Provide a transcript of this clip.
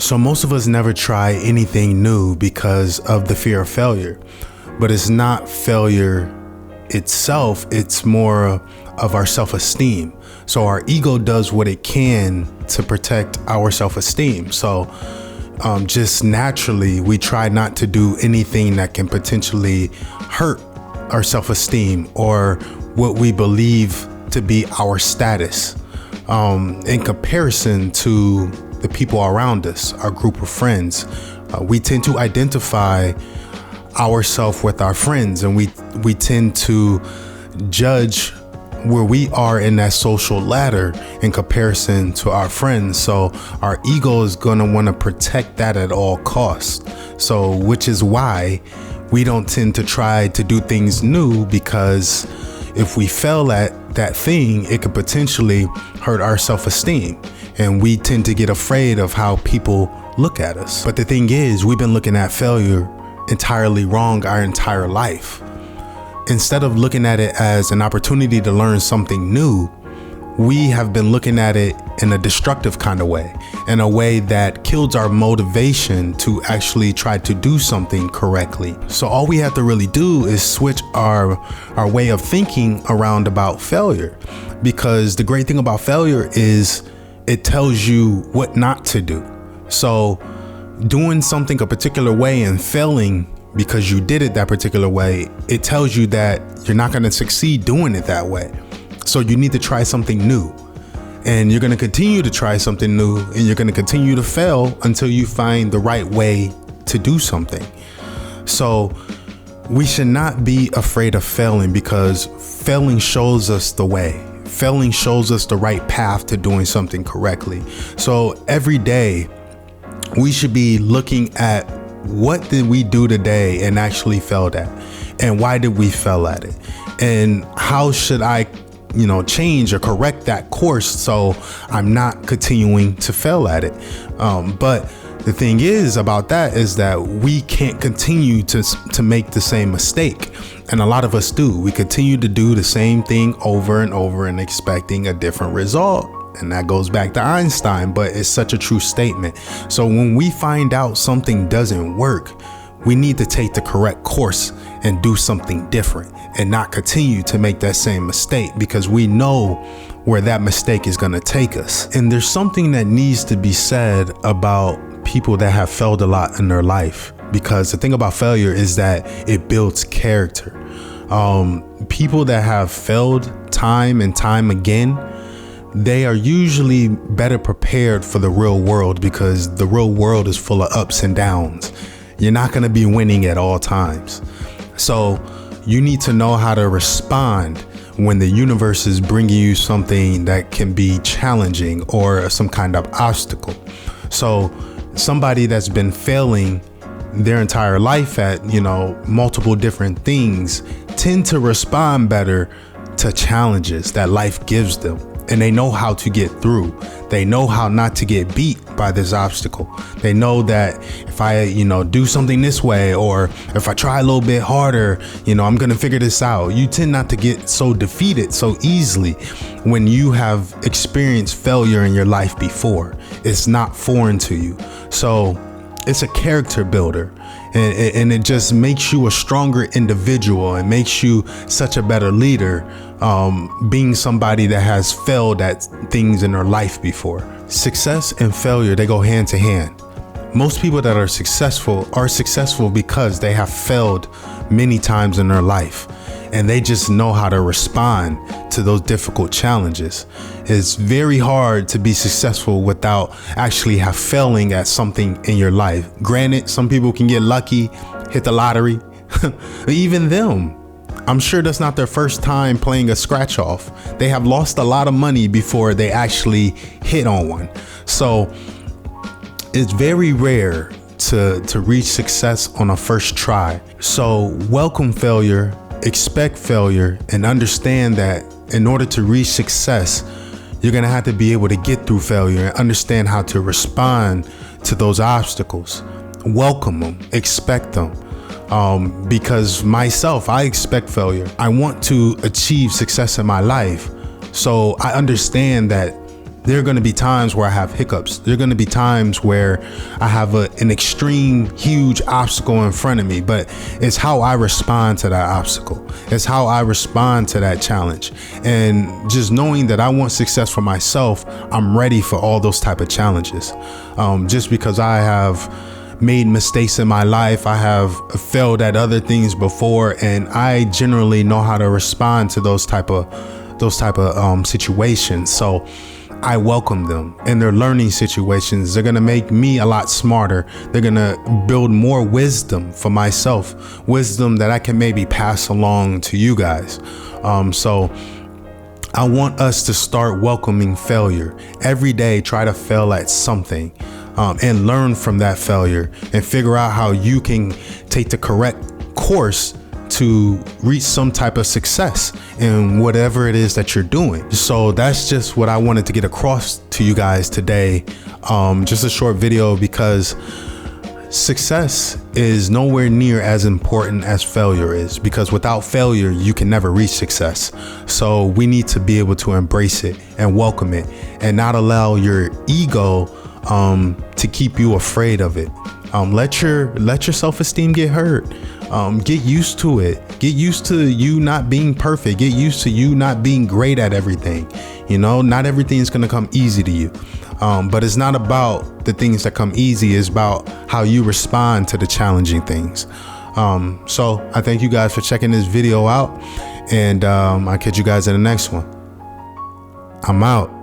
So most of us never try anything new because of the fear of failure. But it's not failure itself, it's more of our self-esteem. So our ego does what it can to protect our self-esteem. So just naturally, we try not to do anything that can potentially hurt our self-esteem or what we believe to be our status in comparison to the people around us, our group of friends. We tend to identify ourselves with our friends, and we tend to judge where we are in that social ladder in comparison to our friends. So our ego is going to want to protect that at all costs. So which is why we don't tend to try to do things new, because if we fail at that thing, it could potentially hurt our self-esteem. And we tend to get afraid of how people look at us. But the thing is, we've been looking at failure entirely wrong our entire life. Instead of looking at it as an opportunity to learn something new, we have been looking at it in a destructive kind of way, in a way that kills our motivation to actually try to do something correctly. So all we have to really do is switch our way of thinking around about failure, because the great thing about failure is it tells you what not to do. So doing something a particular way and failing because you did it that particular way, it tells you that you're not going to succeed doing it that way. So you need to try something new, and you're going to continue to try something new, and you're going to continue to fail until you find the right way to do something. So we should not be afraid of failing, because failing shows us the way. Failing shows us the right path to doing something correctly. So every day we should be looking at what did we do today and actually failed at, and why did we fail at it, and how should I change or correct that course so I'm not continuing to fail at it. But the thing is about that is that we can't continue to make the same mistake. And a lot of us do. We continue to do the same thing over and over and expecting a different result. And that goes back to Einstein, but it's such a true statement. So when we find out something doesn't work, we need to take the correct course and do something different and not continue to make that same mistake, because we know where that mistake is going to take us. And there's something that needs to be said about people that have failed a lot in their life, because the thing about failure is that it builds character. People that have failed time and time again, they are usually better prepared for the real world, because the real world is full of ups and downs. You're not going to be winning at all times. So you need to know how to respond when the universe is bringing you something that can be challenging or some kind of obstacle. So somebody that's been failing their entire life at, multiple different things tend to respond better to challenges that life gives them. And they know how to get through. They know how not to get beat by this obstacle. They know that if I, do something this way, or if I try a little bit harder, I'm going to figure this out. You tend not to get so defeated so easily when you have experienced failure in your life before. It's not foreign to you. So it's a character builder, and it just makes you a stronger individual and makes you such a better leader, being somebody that has failed at things in their life before. Success and failure, they go hand to hand. Most people that are successful because they have failed many times in their life, and they just know how to respond to those difficult challenges. It's very hard to be successful without actually failing at something in your life. Granted, some people can get lucky, hit the lottery. Even them, I'm sure that's not their first time playing a scratch off. They have lost a lot of money before they actually hit on one. So it's very rare to reach success on a first try. So welcome failure, expect failure, and understand that in order to reach success, you're going to have to be able to get through failure and understand how to respond to those obstacles. Welcome them, expect them. Because myself, I expect failure. I want to achieve success in my life. So I understand that There are going to be times where I have hiccups. There are going to be times where I have an extreme, huge obstacle in front of me, but it's how I respond to that obstacle. It's how I respond to that challenge. And just knowing that I want success for myself, I'm ready for all those type of challenges. Just because I have made mistakes in my life, I have failed at other things before, and I generally know how to respond to those type of situations. So I welcome them, and they're learning situations. They're going to make me a lot smarter. They're going to build more wisdom for myself, wisdom that I can maybe pass along to you guys. So I want us to start welcoming failure every day. Try to fail at something, and learn from that failure and figure out how you can take the correct course to reach some type of success in whatever it is that you're doing. So that's just what I wanted to get across to you guys today. Just a short video, because success is nowhere near as important as failure is, because without failure, you can never reach success. So we need to be able to embrace it and welcome it, and not allow your ego to keep you afraid of it. Let your self-esteem get hurt. Get used to it. Get used to you not being perfect. Get used to you not being great at everything. Not everything is going to come easy to you. But it's not about the things that come easy. It's about how you respond to the challenging things. So I thank you guys for checking this video out, and I'll catch you guys in the next one. I'm out.